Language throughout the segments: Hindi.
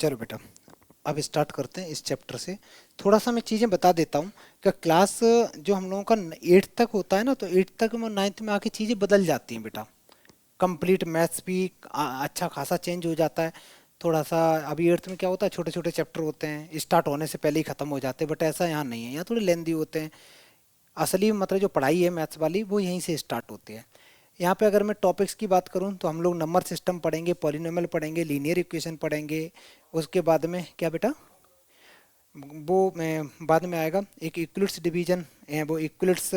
चलो बेटा, अब स्टार्ट करते हैं इस चैप्टर से। थोड़ा सा मैं चीज़ें बता देता हूँ कि क्लास जो हम लोगों का 8th तक होता है ना, तो 8th तक में 9th में आके चीज़ें बदल जाती हैं बेटा। कंप्लीट मैथ्स भी अच्छा खासा चेंज हो जाता है। थोड़ा सा अभी 8th में क्या होता है, छोटे छोटे चैप्टर होते हैं, स्टार्ट होने से पहले ही ख़त्म हो जाते हैं, बट ऐसा यहाँ नहीं है, यहाँ थोड़े लेंदी होते हैं। असली मतलब जो पढ़ाई है मैथ्स वाली वो यहीं से स्टार्ट होती है। यहाँ पे अगर मैं टॉपिक्स की बात करूँ तो हम लोग नंबर सिस्टम पढ़ेंगे, पॉलिनोमियल पढ़ेंगे, लीनियर इक्वेशन पढ़ेंगे। उसके बाद में क्या बेटा, वो मैं बाद में आएगा एक इक्विलिट्स डिवीजन, वो इक्विलिट्स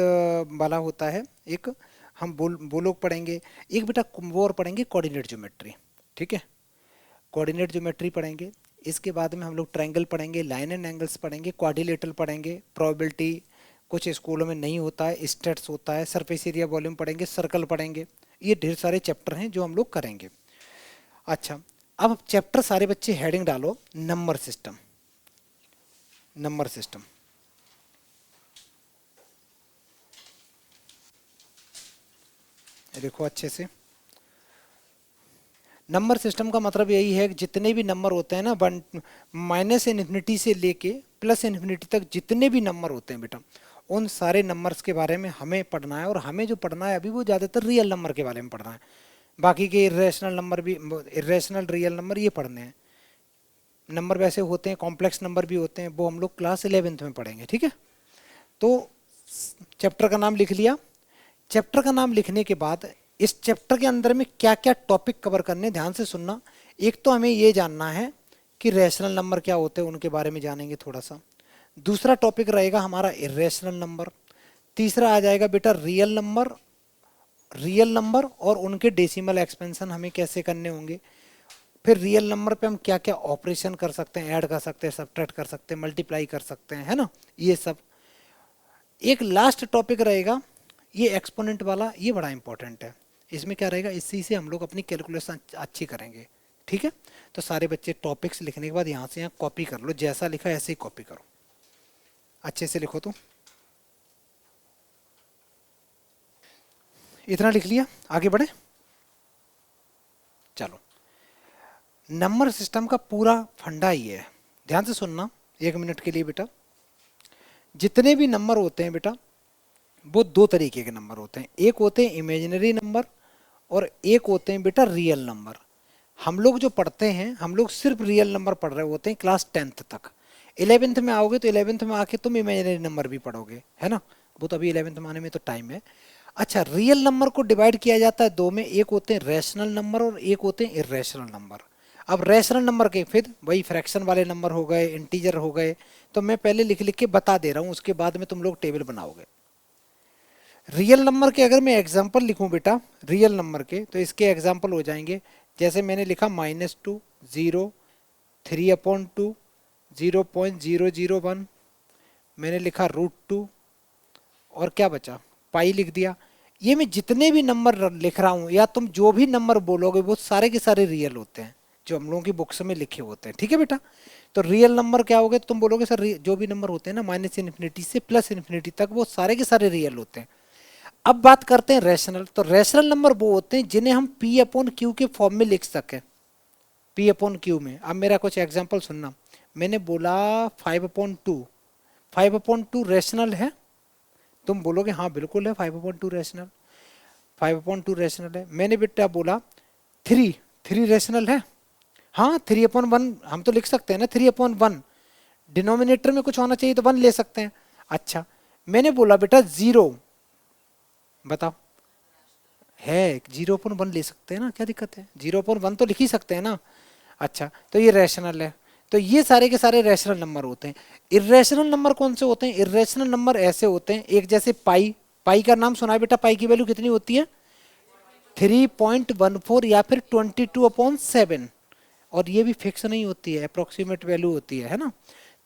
वाला होता है एक, हम वो लोग पढ़ेंगे। एक बेटा वो और पढ़ेंगे कोऑर्डिनेट ज्योमेट्री, ठीक है, कोऑर्डिनेट ज्योमेट्री पढ़ेंगे। इसके बाद में हम लोग ट्रायंगल पढ़ेंगे, लाइन एंड एंगल्स पढ़ेंगे, क्वाड्रिलेटरल पढ़ेंगे, प्रोबेबिलिटी कुछ स्कूलों में नहीं होता है, स्टेट्स होता है, सरफेस एरिया वॉल्यूम पढ़ेंगे, सर्कल पढ़ेंगे। ये ढेर सारे चैप्टर हैं जो हम लोग करेंगे। अच्छा, अब चैप्टर सारे बच्चे हेडिंग डालो नंबर सिस्टम। नंबर सिस्टम देखो अच्छे से। नंबर सिस्टम का मतलब यही है कि जितने भी नंबर होते हैं ना, वन माइनस इन्फिनिटी से लेके प्लस इन्फिनिटी तक जितने भी नंबर होते हैं बेटा, उन सारे नंबर्स के बारे में हमें पढ़ना है। और हमें जो पढ़ना है अभी वो ज़्यादातर रियल नंबर के बारे में पढ़ना है। बाकी के इरेशनल नंबर भी, इरेशनल रियल नंबर ये पढ़ने हैं। नंबर वैसे होते हैं, कॉम्प्लेक्स नंबर भी होते हैं, वो हम लोग क्लास 11th में पढ़ेंगे, ठीक है। तो चैप्टर का नाम लिख लिया। चैप्टर का नाम लिखने के बाद इस चैप्टर के अंदर में क्या क्या टॉपिक कवर करने, ध्यान से सुनना। एक तो हमें ये जानना है कि रैशनल नंबर क्या होते हैं, उनके बारे में जानेंगे थोड़ा सा। दूसरा टॉपिक रहेगा हमारा इरेशनल नंबर। तीसरा आ जाएगा बेटा रियल नंबर। रियल नंबर और उनके डेसिमल एक्सपेंशन हमें कैसे करने होंगे। फिर रियल नंबर पे हम क्या क्या ऑपरेशन कर सकते हैं, ऐड कर सकते हैं, सब्ट्रैक्ट कर सकते हैं, मल्टीप्लाई कर सकते हैं, है ना, ये सब। एक लास्ट टॉपिक रहेगा ये एक्सपोनेंट वाला, ये बड़ा इंपॉर्टेंट है। इसमें क्या रहेगा, इसी से हम लोग अपनी कैलकुलेशन अच्छी करेंगे, ठीक है। तो सारे बच्चे टॉपिक्स लिखने के बाद यहाँ से यहाँ कॉपी कर लो, जैसा लिखा है ऐसे ही कॉपी करो, अच्छे से लिखो। तो इतना लिख लिया, आगे बढ़े। चलो, नंबर सिस्टम का पूरा फंडा ही है, ध्यान से सुनना 1 मिनट के लिए बेटा। जितने भी नंबर होते हैं बेटा, वो दो तरीके के नंबर होते हैं। एक होते हैं इमेजिनरी नंबर और एक होते हैं बेटा रियल नंबर। हम लोग जो पढ़ते हैं, हम लोग सिर्फ रियल नंबर पढ़ रहे होते हैं क्लास 10th तक। 11th में आओगे तो 11th में आके तुम इमेजिनरी नंबर भी पढ़ोगे, है ना, वो तो अभी 11th में आने में तो टाइम है। अच्छा, रियल नंबर को डिवाइड किया जाता है दो में, एक होते हैं रैशनल नंबर और एक होते हैं इरेशनल नंबर। अब रैशनल नंबर के फिर वही फ्रैक्शन वाले नंबर हो गए, इंटीजर हो गए, तो मैं पहले लिख लिख के बता दे रहा हूँ, उसके बाद में तुम लोग टेबल बनाओगे। रियल नंबर के अगर मैं एग्जांपल लिखूं बेटा, रियल नंबर के, तो इसके एग्जांपल हो जाएंगे, जैसे मैंने लिखा -2, 0, 3/2, 0.001, मैंने लिखा √2, और क्या बचा, पाई लिख दिया। ये मैं जितने भी नंबर लिख रहा हूँ या तुम जो भी नंबर बोलोगे वो सारे के सारे रियल होते हैं, जो हम लोगों की बुक्स में लिखे होते हैं, ठीक है बेटा। तो रियल नंबर क्या होगे, तुम बोलोगे सर जो भी नंबर होते हैं ना माइनस इन्फिनिटी से प्लस इन्फिनिटी तक, वो सारे के सारे रियल होते हैं। अब बात करते हैं रैशनल। तो रैशनल नंबर वो होते हैं जिन्हें हम P/Q के फॉर्म में लिख सकें, P/Q में। अब मेरा कुछ एग्जांपल सुनना। मैंने बोला 5/2, 5/2 रैशनल है। तुम बोलोगे हाँ बिल्कुल है 5/2 रैशनल, 5/2 रैशनल है। मैंने बेटा बोला 3 रैशनल है, हाँ 3/1 हम तो लिख सकते हैं ना, 3/1 डिनोमिनेटर में कुछ होना चाहिए तो 1 ले सकते हैं। अच्छा, मैंने बोला बेटा 0, बताओ, है 0/1 ले सकते हैं ना, क्या दिक्कत है, 0/1 तो लिख ही सकते हैं ना। अच्छा, तो ये रैशनल है। तो ये सारे के सारे रैशनल नंबर होते हैं। इर्रेशनल नंबर कौन से होते हैं, इर्रेशनल नंबर ऐसे होते हैं, एक जैसे पाई। पाई का नाम सुना है बेटा, पाई की वैल्यू कितनी होती है, 3.14 या फिर 22/7। और ये भी फिक्स नहीं होती है, अप्रोक्सीमेट वैल्यू होती है ना।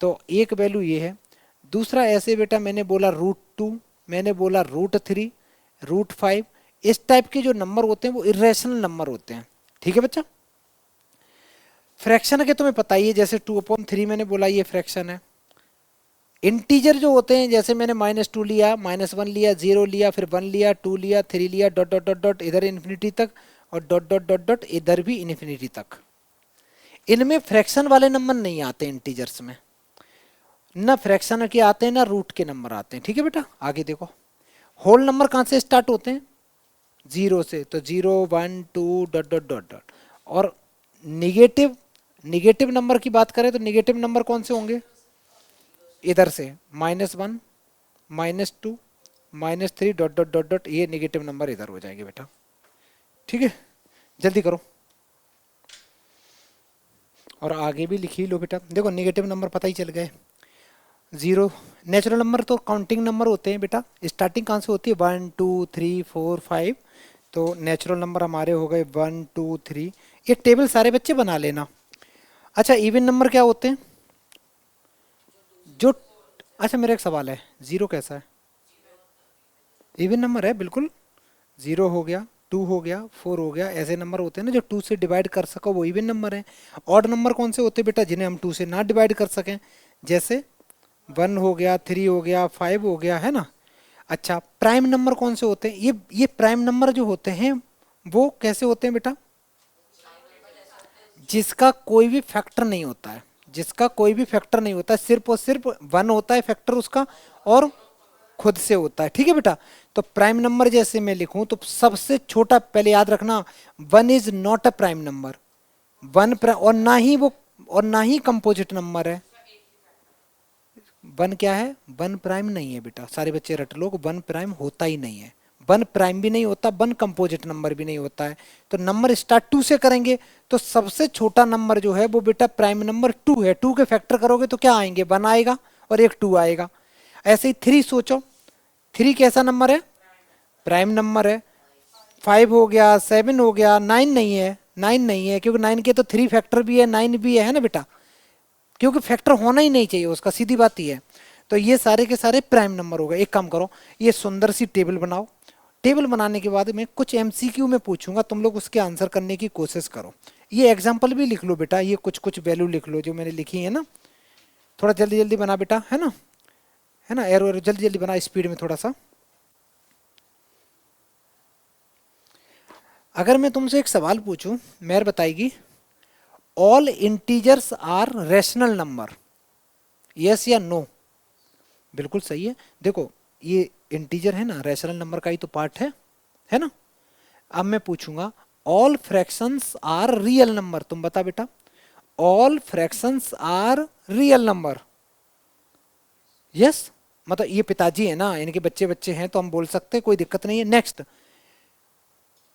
तो एक वैल्यू ये है। दूसरा ऐसे बेटा मैंने बोला √2, मैंने बोला √3, √5, इस टाइप के जो नंबर होते हैं वो इरेशनल नंबर होते हैं, ठीक है बच्चा। फ्रैक्शन के तुम्हें पता ही है, जैसे 2/3 मैंने बोला ये फ्रैक्शन है। इंटीजर जो होते हैं, जैसे मैंने -2 लिया, -1 लिया, 0 लिया, फिर 1 लिया, 2 लिया, 3 लिया, डॉट डॉट डॉट डॉट इधर इन्फिनिटी तक, और डॉट डॉट डॉट डॉट इधर भी इन्फिनिटी तक। इनमें फ्रैक्शन वाले नंबर नहीं आते इंटीजर्स में, ना फ्रैक्शन के आते हैं ना रूट के नंबर आते हैं। ठीक है बेटा, आगे देखो। होल नंबर कहाँ से स्टार्ट होते हैं? जीरो से, तो zero one two dot dot dot dot. और निगेटिव, निगेटिव नंबर की बात करें तो निगेटिव नंबर कौन से होंगे? इधर से -1, -2, -3 डॉट डॉट डॉट डॉट, ये निगेटिव नंबर इधर हो जाएंगे बेटा। ठीक है, जल्दी करो। और आगे भी लिख ही लो बेटा। देखो निगेटिव नंबर पता ही चल गए। जीरो, नेचुरल नंबर तो काउंटिंग नंबर होते हैं बेटा, स्टार्टिंग कहाँ से होती है? 1 2 3 4 5। तो नेचुरल नंबर हमारे हो गए 1 2 3। ये टेबल सारे बच्चे बना लेना। अच्छा, इवन नंबर क्या होते हैं? जो, अच्छा मेरा एक सवाल है, जीरो कैसा है? इवन नंबर है बिल्कुल। जीरो हो गया, टू हो गया, फोर हो गया, ऐसे नंबर होते हैं ना जो टू से डिवाइड कर सको, वो इवन नंबर है। ऑड नंबर कौन से होते हैं बेटा? जिन्हें हम टू से ना डिवाइड कर सकें, जैसे 1 हो गया, 3 हो गया, 5 हो गया, है ना। अच्छा, प्राइम नंबर कौन से होते हैं? ये प्राइम नंबर जो होते हैं वो कैसे होते हैं बेटा? जिसका कोई भी फैक्टर नहीं होता है, जिसका कोई भी फैक्टर नहीं होता है, सिर्फ और सिर्फ वन होता है फैक्टर उसका, और खुद से होता है। ठीक है बेटा, तो प्राइम नंबर जैसे मैं लिखूं तो सबसे छोटा, पहले याद रखना, one is not a prime number. One और ना ही वो, और ना ही कंपोजिट नंबर है। वन क्या है? वन प्राइम नहीं है बेटा, सारे बच्चे रट लो, वन प्राइम होता ही नहीं है। वन प्राइम भी नहीं होता, वन कंपोजिट नंबर भी नहीं होता है। तो नंबर स्टार्ट टू से करेंगे तो सबसे छोटा नंबर जो है वो बेटा प्राइम नंबर टू है। टू के फैक्टर करोगे तो क्या आएंगे? वन आएगा और एक टू आएगा। ऐसे ही थ्री सोचो, थ्री कैसा नंबर है? प्राइम नंबर है। फाइव हो गया, सेवन हो गया, नाइन नहीं है, नाइन नहीं है क्योंकि नाइन के तो थ्री फैक्टर भी है, नाइन भी है ना बेटा, क्योंकि फैक्टर होना ही नहीं चाहिए उसका, सीधी बात ही है। तो ये सारे के सारे प्राइम नंबर हो गए। एक काम करो, ये सुंदर सी टेबल बनाओ। टेबल बनाने के बाद में कुछ एमसीक्यू में पूछूंगा, तुम लोग उसके आंसर करने की कोशिश करो। ये एग्जाम्पल भी लिख लो बेटा, ये कुछ कुछ वैल्यू लिख लो जो मैंने लिखी है ना। थोड़ा जल्दी जल्दी बना बेटा, है ना, है ना, एरो एरो जल्दी जल्दी बना, स्पीड में थोड़ा सा। अगर मैं तुमसे एक सवाल पूछूं, मेहर बताएगी, all integers are rational number, yes या नो? बिल्कुल सही है। देखो ये इंटीजर है ना, रैशनल नंबर का ही तो पार्ट है ना। अब मैं पूछूंगा, all fractions are real number, तुम बता बेटा। All fractions are real number, yes. मतलब ये पिताजी है ना, इनके बच्चे बच्चे हैं तो हम बोल सकते हैं, कोई दिक्कत नहीं है। Next,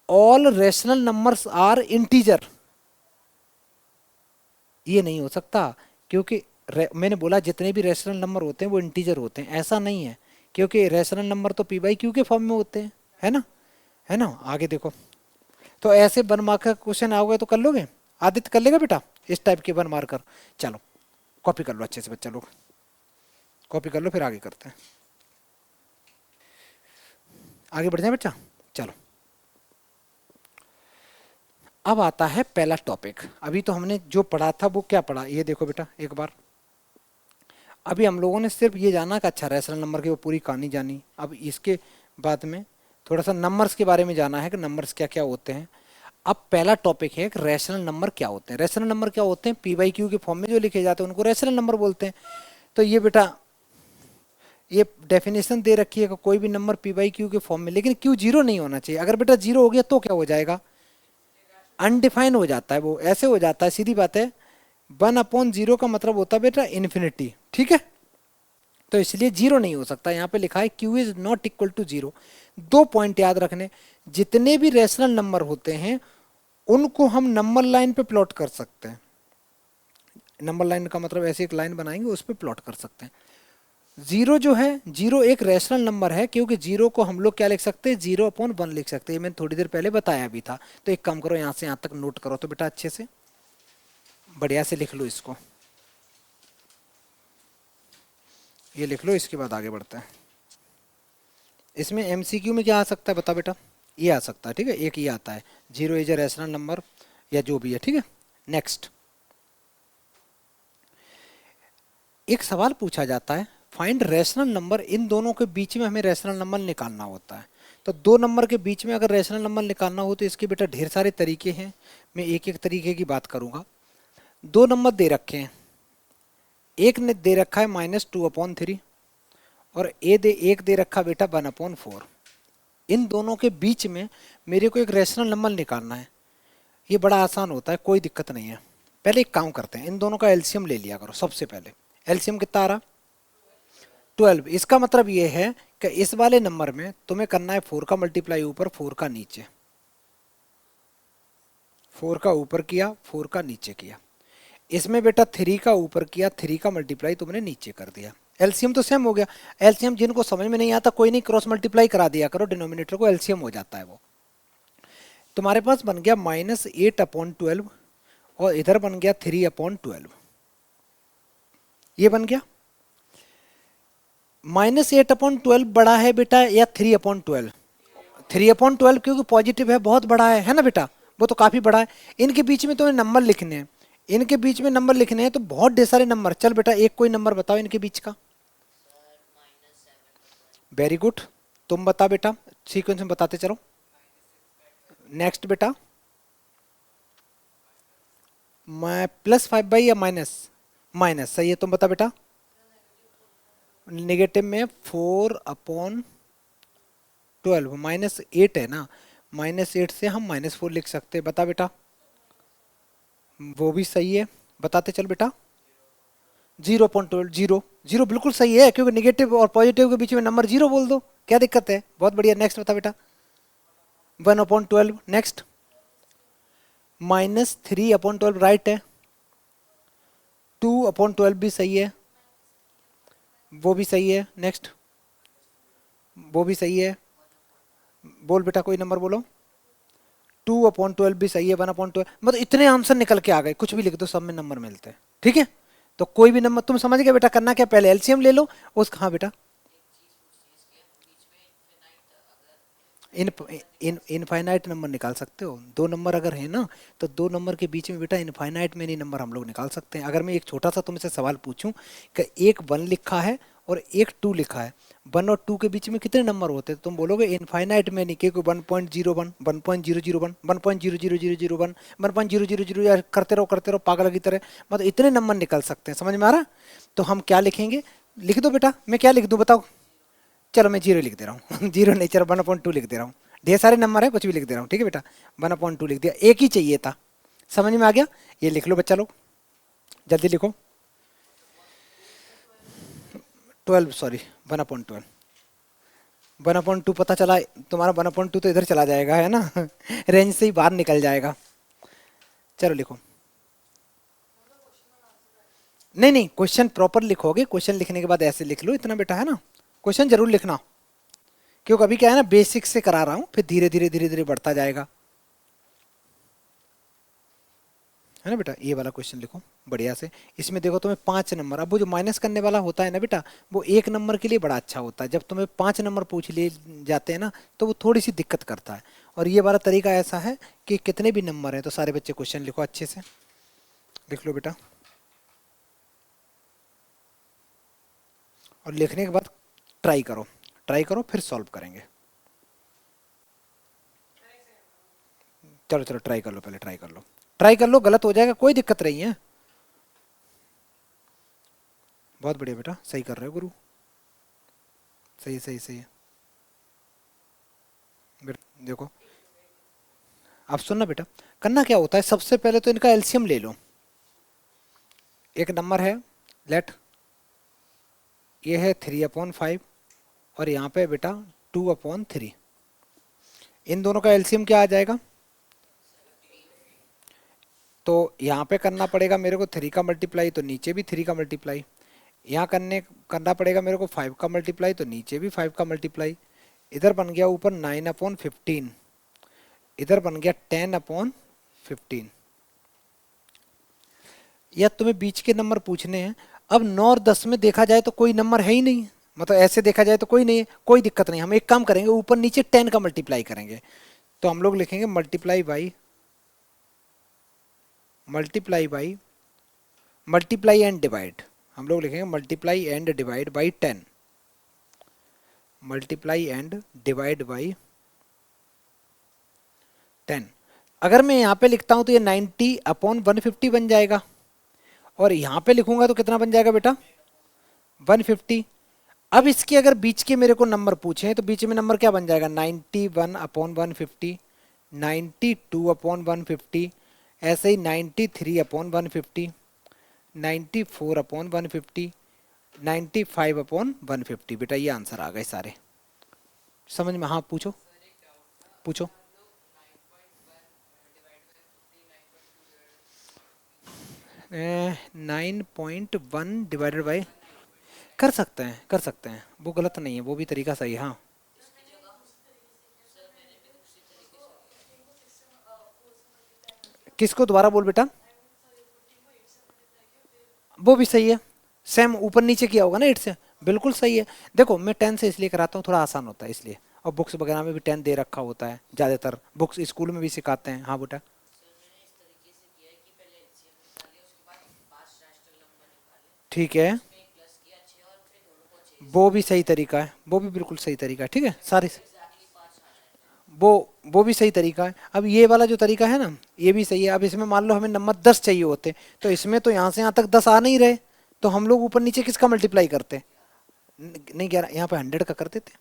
all rational numbers are integer, ये नहीं हो सकता क्योंकि मैंने बोला जितने भी रैशनल नंबर होते हैं वो इंटीजर होते हैं, ऐसा नहीं है, क्योंकि रैशनल नंबर तो पी बाई क्यू के फॉर्म में होते हैं, है ना, है ना। आगे देखो, तो ऐसे वन मार्कर क्वेश्चन आओगे तो कर लोगे? आदित्य कर लेगा बेटा इस टाइप के वन मार्कर? चलो कॉपी कर लो अच्छे से बच्चा लोग, कॉपी कर लो, फिर आगे करते हैं। आगे बढ़ जाए बच्चा, चलो। अब आता है पहला टॉपिक। अभी तो हमने जो पढ़ा था वो क्या पढ़ा, ये देखो बेटा एक बार। अभी हम लोगों ने सिर्फ ये जाना कि अच्छा रैशनल नंबर की वो पूरी कहानी जानी। अब इसके बाद में थोड़ा सा नंबर्स के बारे में जाना है कि नंबर्स क्या क्या होते हैं। अब पहला टॉपिक है कि रैशनल नंबर क्या होते हैं। रैशनल नंबर क्या होते हैं? पी बाई क्यू के फॉर्म में जो लिखे जाते हैं उनको रैशनल नंबर बोलते हैं। तो ये बेटा ये डेफिनेशन दे रखी है कि कोई भी नंबर पी बाई क्यू के फॉर्म में, लेकिन क्यू जीरो नहीं होना चाहिए। अगर बेटा जीरो हो गया तो क्या हो जाएगा? अनडिफाइन हो जाता है, वो ऐसे हो जाता है, सीधी बात है। 1/0 का मतलब होता है बेटा इन्फिनिटी, ठीक है। तो इसलिए जीरो नहीं हो सकता। यहाँ पे लिखा है Q is not equal to zero. दो पॉइंट याद रखने, जितने भी रैशनल नंबर होते हैं उनको हम नंबर लाइन पे प्लॉट कर सकते हैं। नंबर लाइन का मतलब ऐसी एक लाइन बनाएंगे उस पर प्लॉट कर सकते हैं। जीरो जो है, जीरो एक रैशनल नंबर है क्योंकि जीरो को हम लोग क्या लिख सकते हैं? 0/1 लिख सकते हैं। मैंने थोड़ी देर पहले बताया भी था। तो एक काम करो, यहाँ से यहाँ तक नोट करो तो बेटा अच्छे से बढ़िया से लिख लो इसको, ये लिख लो। इसके बाद आगे बढ़ते हैं। इसमें एमसीक्यू में क्या आ सकता है बता बेटा? ये आ सकता है, ठीक है, एक ये आता है, zero is a rational number या जो भी है, ठीक है। नेक्स्ट, एक सवाल पूछा जाता है, फाइंड रैशनल नंबर। इन दोनों के बीच में हमें रैशनल नंबर निकालना होता है। तो दो नंबर के बीच में अगर रैशनल नंबर निकालना हो तो इसके बेटा ढेर सारे तरीके हैं। मैं एक एक तरीके की बात करूंगा। दो नंबर दे रखे हैं, एक ने दे रखा है -2/3 और एक दे रखा बेटा 1/4। इन दोनों के बीच में मेरे को एक रेशनल नंबर निकालना है। ये बड़ा आसान होता है, कोई दिक्कत नहीं है। पहले एक काम करते हैं, इन दोनों का एलसीएम ले लिया करो। सबसे पहले एलसीएम कितना आ रहा? 12। इसका मतलब ये है कि इस वाले नंबर में तुम्हें करना है 4 का मल्टीप्लाई ऊपर, 4 का नीचे। 4 का ऊपर किया, 4 का नीचे किया। इसमें बेटा 3 का ऊपर किया, 3 का मल्टीप्लाई तुमने नीचे कर दिया। एलसीएम तो सेम हो गया। एलसीएम जिनको समझ में नहीं आता कोई नहीं, क्रॉस मल्टीप्लाई करा दिया करो डिनोमिनेटर को, एलसीएम हो जाता है वो। तुम्हारे पास बन गया -8/12 और इधर बन गया 3/12। ये बन गया। -8/12 बड़ा है बेटा या 3/12? 3/12 क्योंकि पॉजिटिव है, बहुत बड़ा है ना बेटा, वो तो काफी बड़ा है। इनके बीच में तुम्हें नंबर लिखने हैं, इनके बीच में नंबर लिखने हैं तो बहुत ढेर सारे नंबर। चल बेटा एक कोई नंबर बताओ इनके बीच का। वेरी गुड, तुम बता बेटा, सीक्वेंस में बताते चलो। नेक्स्ट बेटा, मैं +5 या माइनस? माइनस, सही है। तुम बता बेटा। नेगेटिव में 4/12, -8 है ना, -8 से हम -4 लिख सकते हैं। बता बेटा। वो भी सही है, बताते चल बेटा। 0/12, जीरो। जीरो बिल्कुल सही है, क्योंकि निगेटिव और पॉजिटिव के बीच में नंबर जीरो बोल दो, क्या दिक्कत है? बहुत बढ़िया। नेक्स्ट बता बेटा। 1/12। नेक्स्ट, -3/12 राइट है। 2/12 भी सही है, वो भी सही है। नेक्स्ट, वो भी सही है। बोल बेटा कोई नंबर बोलो। 2/12 भी सही है। 1/12, मतलब इतने आंसर निकल के आ गए, कुछ भी लिख दो, सब में नंबर मिलते हैं। ठीक है, तो कोई भी नंबर तुम समझ गए बेटा। करना क्या, पहले एलसीएम ले लो उस। हाँ बेटा। इन इनफाइनाइट नंबर निकाल सकते हो। दो नंबर अगर है ना, तो दो नंबर के बीच में बेटा इनफाइनाइट में नहीं नंबर हम लोग निकाल सकते हैं। अगर मैं एक छोटा सा तुमसे सवाल पूछूं कि एक 1 लिखा है और एक 2 लिखा है, 1 और 2 के बीच में कितने नंबर होते हैं? तो तुम बोलोगे इनफाइनाइट में नहीं, क्योंकि 1.01, 1.0001, 1.00001, 1.000 करते रहो पागल की तरह, मतलब इतने नंबर निकल सकते हैं। समझ में आ रहा? तो हम क्या लिखेंगे? लिख दो बेटा। मैं क्या लिख दूं बताओ? चलो मैं 0 लिख दे रहा हूँ। 0 नहीं, चलो 1/2 लिख दे रहा हूँ। ढेर सारे नंबर है, कुछ भी लिख दे रहा हूँ। ठीक है बेटा, 1/2 लिख दिया। एक ही चाहिए था, समझ में आ गया? ये लिख लो बच्चा लोग, जल्दी लिखो। 12, सॉरी 1/12। 1/2 पता चला तुम्हारा, 1/2 तो इधर चला जाएगा है ना। रेंज से ही बाहर निकल जाएगा। चलो लिखो। नहीं नहीं, क्वेश्चन प्रॉपर लिखोगे, क्वेश्चन लिखने के बाद ऐसे लिख लो इतना बेटा, है ना। क्वेश्चन जरूर लिखना, क्योंकि अभी क्या है ना, बेसिक से करा रहा हूँ, फिर धीरे धीरे बढ़ता जाएगा, है ना बेटा। ये वाला क्वेश्चन लिखो बढ़िया से। इसमें देखो तुम्हें 5 नंबर, अब वो जो माइनस करने वाला होता है ना बेटा, वो एक नंबर के लिए बड़ा अच्छा होता है। जब तुम्हें 5 नंबर पूछ लिए जाते हैं ना, तो वो थोड़ी सी दिक्कत करता है। और ये वाला तरीका ऐसा है कि कितने भी नंबर हैं तो सारे बच्चे क्वेश्चन लिखो अच्छे से। लिख लो बेटा, और लिखने के बाद ट्राई करो, ट्राई करो फिर सॉल्व करेंगे। चलो चलो ट्राई कर लो, पहले ट्राई कर लो, ट्राई कर लो, गलत हो जाएगा कोई दिक्कत नहीं है। बहुत बढ़िया बेटा, सही कर रहे हो गुरु, सही सही सही है बेटा। देखो अब सुनना बेटा, करना क्या होता है, सबसे पहले तो इनका एलसीएम ले लो। एक नंबर है, लेट, ये है 3/5 और यहाँ पे बेटा 2/3। इन दोनों का एलसीएम क्या आ जाएगा? तो यहाँ पे करना पड़ेगा मेरे को 3 का मल्टीप्लाई, तो नीचे भी 3 का मल्टीप्लाई। यहाँ करना पड़ेगा मेरे को 5 का मल्टीप्लाई, तो नीचे भी 5 का मल्टीप्लाई। इधर बन गया ऊपर 9/15, इधर बन गया 10/15। या तुम्हें बीच के नंबर पूछने हैं। अब 9 और 10 में देखा जाए तो कोई नंबर है ही नहीं, मतलब ऐसे देखा जाए तो कोई नहीं है, कोई दिक्कत नहीं। हम एक काम करेंगे, ऊपर नीचे 10 का मल्टीप्लाई करेंगे। तो हम लोग लिखेंगे multiply by multiply and divide. हम लोग लिखेंगे multiply and divide by 10। Multiply and divide by 10। अगर मैं यहाँ पे लिखता हूँ तो ये 90/150 बन जाएगा। और यहाँ पे लिखूंगा तो कितना बन जाएगा बेटा 150। अब इसके अगर बीच के मेरे को नंबर पूछे तो बीच में नंबर क्या बन जाएगा 91/150, 92/150, ऐसे ही 93/150, 94/150, 95/150। बेटा ये आंसर आ गए सारे समझ में। हाँ पूछो पूछो। 9.1 कर सकते हैं वो गलत नहीं है, वो भी तरीका सही है। हाँ किसको दोबारा बोल बेटा। वो भी सही है, सेम ऊपर नीचे किया होगा ना 8 से, बिल्कुल सही है। देखो मैं 10 से इसलिए कराता हूँ थोड़ा आसान होता है इसलिए, और बुक्स वगैरह में भी 10 दे रखा होता है, ज़्यादातर बुक्स स्कूल में भी सिखाते हैं। हाँ बेटा ठीक है, वो भी सही तरीका है, वो भी बिल्कुल सही तरीका है, ठीक है सारे वो वो भी सही तरीका है। अब ये वाला जो तरीका है ना ये भी सही है। अब इसमें मान लो हमें नंबर 10 चाहिए होते, तो इसमें तो यहाँ से यहाँ तक 10 आ नहीं रहे, तो हम लोग ऊपर नीचे किसका मल्टीप्लाई करते, नहीं कह रहा यहाँ पे 100 का कर देते।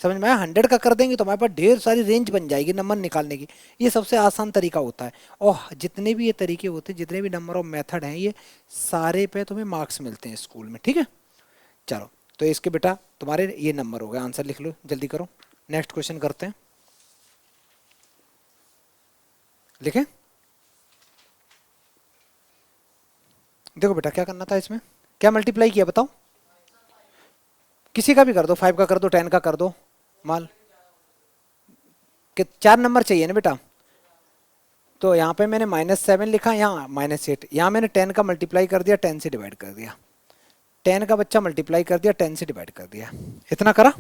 समझ में आया, 100 का कर देंगे तो हमारे पास ढेर सारी रेंज बन जाएगी नंबर निकालने की। ये सबसे आसान तरीका होता है। और जितने भी ये तरीके होते हैं, जितने भी नंबर ऑफ मेथड हैं, ये सारे पे तुम्हें मार्क्स मिलते हैं स्कूल में, ठीक है। चलो तो इसके बेटा तुम्हारे ये नंबर हो गए, आंसर लिख लो जल्दी करो। नेक्स्ट क्वेश्चन करते हैं, लिखें। देखो बेटा क्या करना था इसमें, क्या मल्टीप्लाई किया बताओ। किसी का भी कर दो, 5 का कर दो, 10 का कर दो। मान कि 4 नंबर चाहिए ना बेटा, तो यहाँ पे मैंने -7 लिखा, यहाँ -8, यहाँ मैंने 10 का मल्टीप्लाई कर दिया, 10 से डिवाइड कर दिया, 10 का बच्चा मल्टीप्लाई कर दिया, 10 से डिवाइड कर दिया, इतना करा।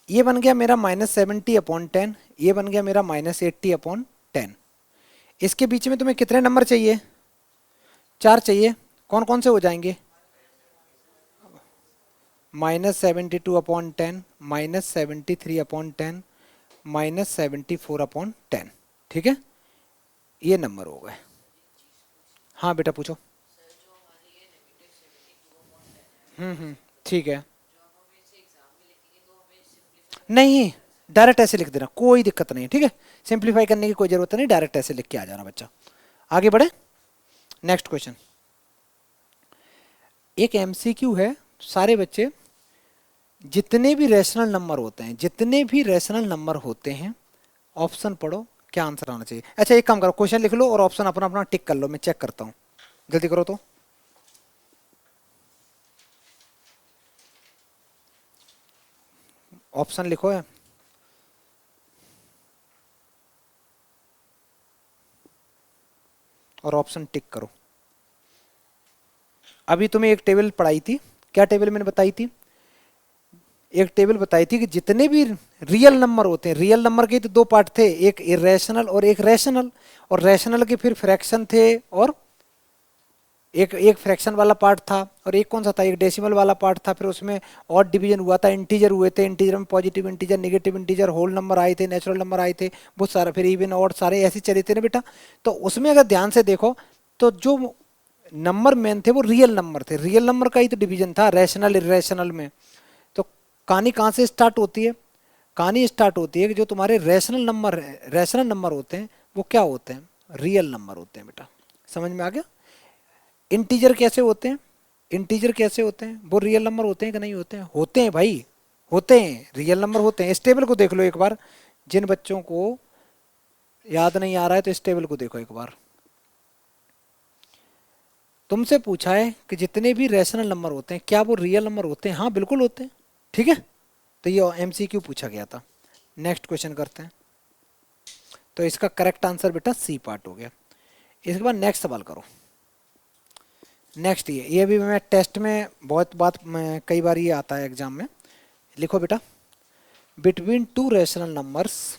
ये बन गया मेरा -70/10, ये बन गया मेरा -80/10। इसके बीच में तुम्हें कितने नंबर चाहिए, 4 चाहिए। कौन कौन से हो जाएंगे, -72/10, -73/10, -74/10, ठीक है, ये नंबर हो गए। हाँ बेटा पूछो। ठीक है, नहीं डायरेक्ट ऐसे लिख देना, कोई दिक्कत नहीं, ठीक है। सिंप्लीफाई करने की कोई जरूरत नहीं, डायरेक्ट ऐसे लिख के आ जाना बच्चा। आगे बढ़े, नेक्स्ट क्वेश्चन। एक एमसीक्यू है, सारे बच्चे जितने भी रैशनल नंबर होते हैं, जितने भी रैशनल नंबर होते हैं, ऑप्शन पढ़ो क्या आंसर आना चाहिए। अच्छा एक काम करो, क्वेश्चन लिख लो और ऑप्शन अपना अपना टिक कर लो, मैं चेक करता हूँ, जल्दी करो तो। ऑप्शन लिखो है, और ऑप्शन टिक करो। अभी तुम्हें एक टेबल पढ़ाई थी, क्या टेबल मैंने बताई थी, एक टेबल बताई थी कि जितने भी रियल नंबर होते हैं, रियल नंबर के तो 2 पार्ट थे, एक इरेशनल और एक रैशनल, और रैशनल के फिर फ्रैक्शन थे, और एक एक फ्रैक्शन वाला पार्ट था, और एक कौन सा था, एक डेसिमल वाला पार्ट था। फिर उसमें और डिवीजन हुआ था, इंटीजर हुए थे, इंटीजर में positive integer, negative integer, whole number आए थे, नेचुरल नंबर आए थे, बहुत सारा, फिर इवन और सारे ऐसे चले थे ना बेटा। तो उसमें अगर ध्यान से देखो तो जो नंबर मेन थे वो रियल नंबर थे, रियल नंबर का ही तो डिवीजन था रैशनल इरेशनल में। तो कहानी कहाँ से स्टार्ट होती है, कहानी स्टार्ट होती है कि जो तुम्हारे रैशनल नंबर होते हैं वो क्या होते हैं, रियल नंबर होते हैं बेटा। समझ में आ गया। इंटीजर कैसे होते हैं, इंटीजर कैसे होते हैं, वो रियल नंबर होते हैं कि नहीं होते हैं, होते हैं भाई, होते हैं, रियल नंबर होते हैं। इस टेबल को देख लो एक बार, जिन बच्चों को याद नहीं आ रहा है तो इस टेबल को देखो एक बार। तुमसे पूछा है कि जितने भी रैशनल नंबर होते हैं क्या वो रियल नंबर होते हैं, हाँ बिल्कुल होते हैं, ठीक है। तो ये एमसीक्यू पूछा गया था। नेक्स्ट क्वेश्चन करते हैं। तो इसका करेक्ट आंसर बेटा सी पार्ट हो गया। इसके बाद नेक्स्ट सवाल करो। नेक्स्ट ये भी मैं टेस्ट में बहुत बात कई बार ये आता है एग्जाम में। लिखो बेटा, बिटवीन 2 रैशनल नंबर्स,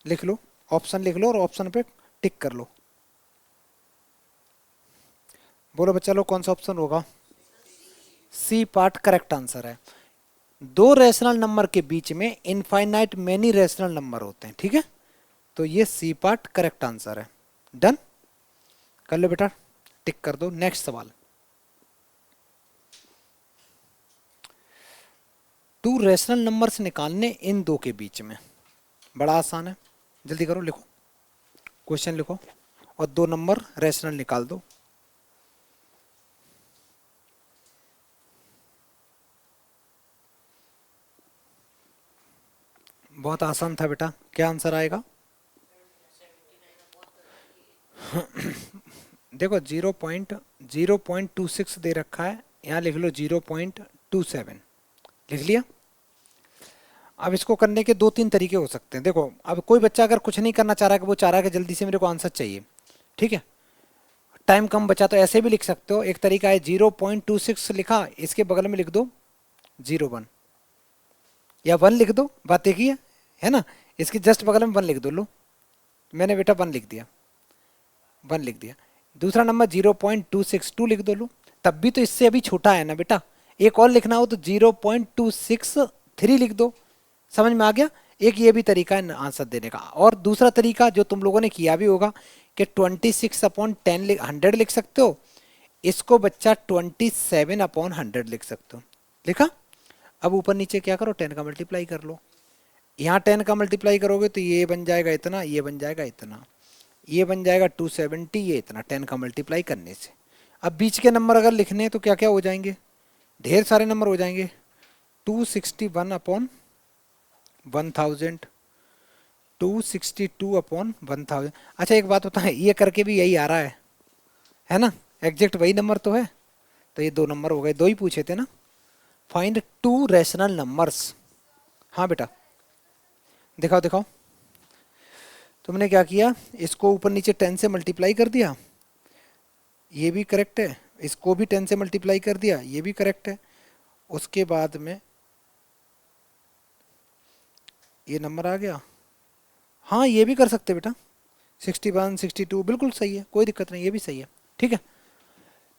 लिख लो, ऑप्शन लिख लो और ऑप्शन पे टिक कर लो। बोलो बच्चा लोग कौन सा ऑप्शन होगा, सी पार्ट करेक्ट आंसर है। 2 रैशनल नंबर के बीच में इनफाइनाइट मेनी रैशनल नंबर होते हैं, ठीक है। तो ये सी पार्ट करेक्ट आंसर है। डन कर लो बेटा, टिक कर दो। नेक्स्ट सवाल, टू रैशनल नंबर्स निकालने इन दो के बीच में। बड़ा आसान है, जल्दी करो, लिखो, क्वेश्चन लिखो और दो नंबर रैशनल निकाल दो। बहुत आसान था बेटा, क्या आंसर आएगा? देखो 0.026 दे रखा है, यहाँ लिख लो 0.27, लिख लिया। अब इसको करने के दो तीन तरीके हो सकते हैं। देखो अब कोई बच्चा अगर कुछ नहीं करना चाह रहा है, कि वो चाह रहा है कि जल्दी से मेरे को आंसर चाहिए, ठीक है, टाइम कम बचा, तो ऐसे भी लिख सकते हो। एक तरीका है 0.26 लिखा, इसके बगल में लिख दो 01 या 1 लिख दो, बात एक ही है ना। इसके जस्ट बगल में 1 लिख दो। लो मैंने बेटा 1 लिख दिया, 1 लिख दिया। दूसरा नंबर 0.262 लिख दो। लो तब भी तो इससे अभी छोटा है ना बेटा, एक और लिखना हो तो 0.263 लिख दो। समझ में आ गया? एक ये भी तरीका है आंसर देने का। और दूसरा तरीका जो तुम लोगों ने किया भी होगा कि 26/10 100 लिख सकते हो, इसको बच्चा 27/100 लिख सकते हो। लिखा? अब ऊपर नीचे क्या करो, 10 का मल्टीप्लाई कर लो। यहाँ 10 का मल्टीप्लाई करोगे तो ये बन जाएगा इतना, ये बन जाएगा इतना, ये बन जाएगा 270, ये इतना, 10 का मल्टीप्लाई करने से। अब बीच के नंबर अगर लिखने हैं तो क्या क्या हो जाएंगे, ढेर सारे नंबर हो जाएंगे। 261/1000, 262/1000। अच्छा एक बात बताएं, ये करके भी यही आ रहा है ना, एग्जैक्ट वही नंबर तो है। तो ये दो नंबर हो गए, दो ही पूछे थे ना। Find to rational numbers. हाँ बेटा दिखाओ दिखाओ। तुमने क्या किया, इसको ऊपर नीचे 10 से मल्टीप्लाई कर दिया, ये भी करेक्ट है। इसको भी 10 से मल्टीप्लाई कर दिया, ये भी करेक्ट है। उसके बाद में ये नंबर आ गया। हाँ ये भी कर सकते बेटा, 61 62 बिल्कुल सही है, कोई दिक्कत नहीं, ये भी सही है। ठीक है,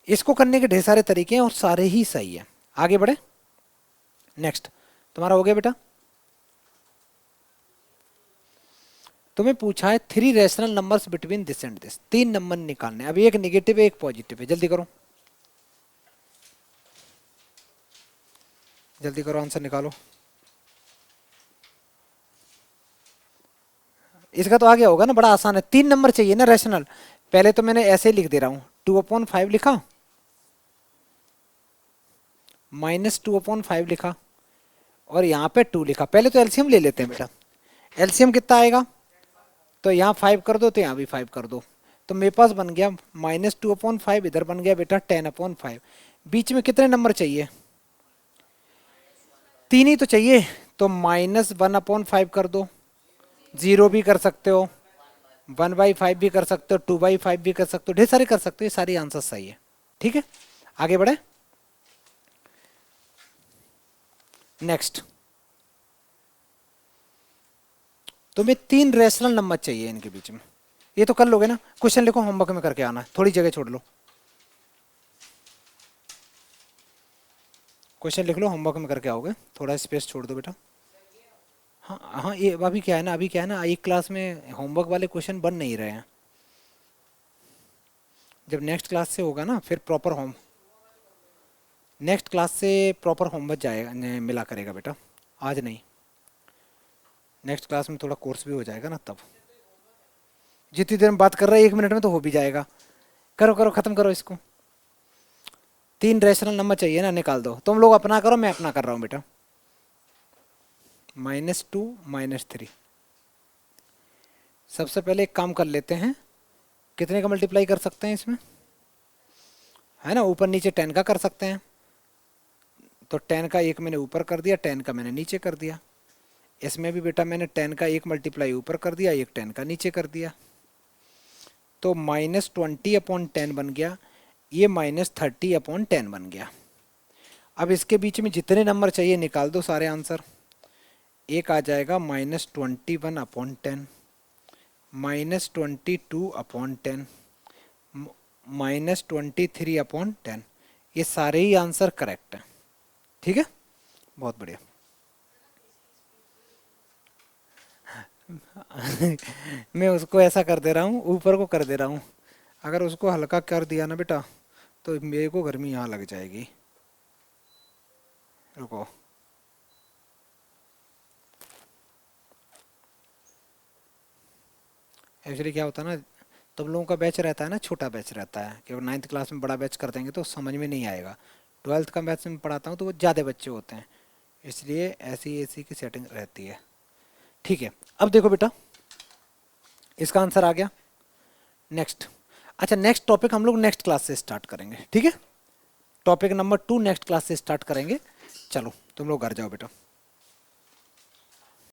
इसको करने के ढेर सारे तरीके हैं और सारे ही सही है। आगे बढ़े, नेक्स्ट तुम्हारा हो गया बेटा। तुम्हें पूछा है 3 rational numbers between this and this, 3 number निकालने। अभी एक नेगेटिव है एक पॉजिटिव है, जल्दी करो जल्दी करो, आंसर निकालो। इसका तो आ गया होगा ना, बड़ा आसान है। 3 नंबर चाहिए ना रैशनल। पहले तो मैंने ऐसे ही लिख दे रहा हूँ, 2/5 लिखा, -2/5 लिखा और यहाँ पे 2 लिखा। पहले तो एलसीएम ले लेते हैं बेटा, एलसीएम कितना आएगा, तो यहाँ 5 कर दो तो यहाँ भी 5 कर दो, तो मेरे पास बन गया -2/5, इधर बन गया बेटा 10/5। बीच में कितने नंबर चाहिए, 3 ही तो चाहिए, तो -1/5 कर दो। 0 भी कर सकते हो, 1/5 भी कर सकते हो, 2/5 भी कर सकते हो, ढेर सारे कर सकते हो, ये सारी आंसर सही है। ठीक है, आगे बढ़े, नेक्स्ट। तुम्हें 3 रैशनल नंबर चाहिए इनके बीच में, ये तो कर लोगे ना। क्वेश्चन लिखो, होमवर्क में करके आना, थोड़ी जगह छोड़ लो, क्वेश्चन लिख लो, होमवर्क में करके आओगे, थोड़ा स्पेस छोड़ दो बेटा। हाँ हाँ, ये अभी क्या है ना, अभी क्या है ना, एक क्लास में होमवर्क वाले क्वेश्चन बन नहीं रहे हैं। जब नेक्स्ट क्लास से होगा ना फिर प्रॉपर नेक्स्ट क्लास से प्रॉपर होमवर्क जाएगा, मिला करेगा बेटा, आज नहीं। नेक्स्ट क्लास में थोड़ा कोर्स भी हो जाएगा ना, तब जितनी देर में बात कर रहा है 1 मिनट में तो हो भी जाएगा। करो करो, खत्म करो इसको। 3 रैशनल नंबर चाहिए ना, निकाल दो। तुम लोग अपना करो, मैं अपना कर रहा हूँ बेटा। -2 -3। सबसे पहले एक काम कर लेते हैं, कितने का मल्टीप्लाई कर सकते हैं इसमें, है ना, ऊपर नीचे 10 का कर सकते हैं। तो 10 का एक मैंने ऊपर कर दिया, 10 का मैंने नीचे कर दिया। इसमें भी बेटा मैंने 10 का एक मल्टीप्लाई ऊपर कर दिया, एक 10 का नीचे कर दिया। तो -20/10 बन गया, ये -30/10 बन गया। अब इसके बीच में जितने नंबर चाहिए निकाल दो सारे आंसर। एक आ जाएगा -21/10, -22/10, -23/10। ये सारे ही आंसर करेक्ट हैं। ठीक है, बहुत बढ़िया। मैं उसको ऐसा कर दे रहा हूँ, ऊपर को कर दे रहा हूँ। अगर उसको हल्का कर दिया ना बेटा तो मेरे को गर्मी यहाँ लग जाएगी। रुको, एक्चुअली क्या होता है ना, तुम लोगों का बैच रहता है ना, छोटा बैच रहता है, क्योंकि 9th क्लास में बड़ा बैच कर देंगे तो समझ में नहीं आएगा। 12th का बैच में पढ़ाता हूँ तो वो ज़्यादा बच्चे होते हैं, इसलिए ऐसी ऐसी की सेटिंग रहती है। ठीक है, अब देखो बेटा, इसका आंसर आ गया। नेक्स्ट, अच्छा नेक्स्ट टॉपिक हम लोग नेक्स्ट क्लास से स्टार्ट करेंगे, ठीक है। टॉपिक नंबर 2 नेक्स्ट क्लास से स्टार्ट करेंगे। चलो तुम लोग घर जाओ बेटा।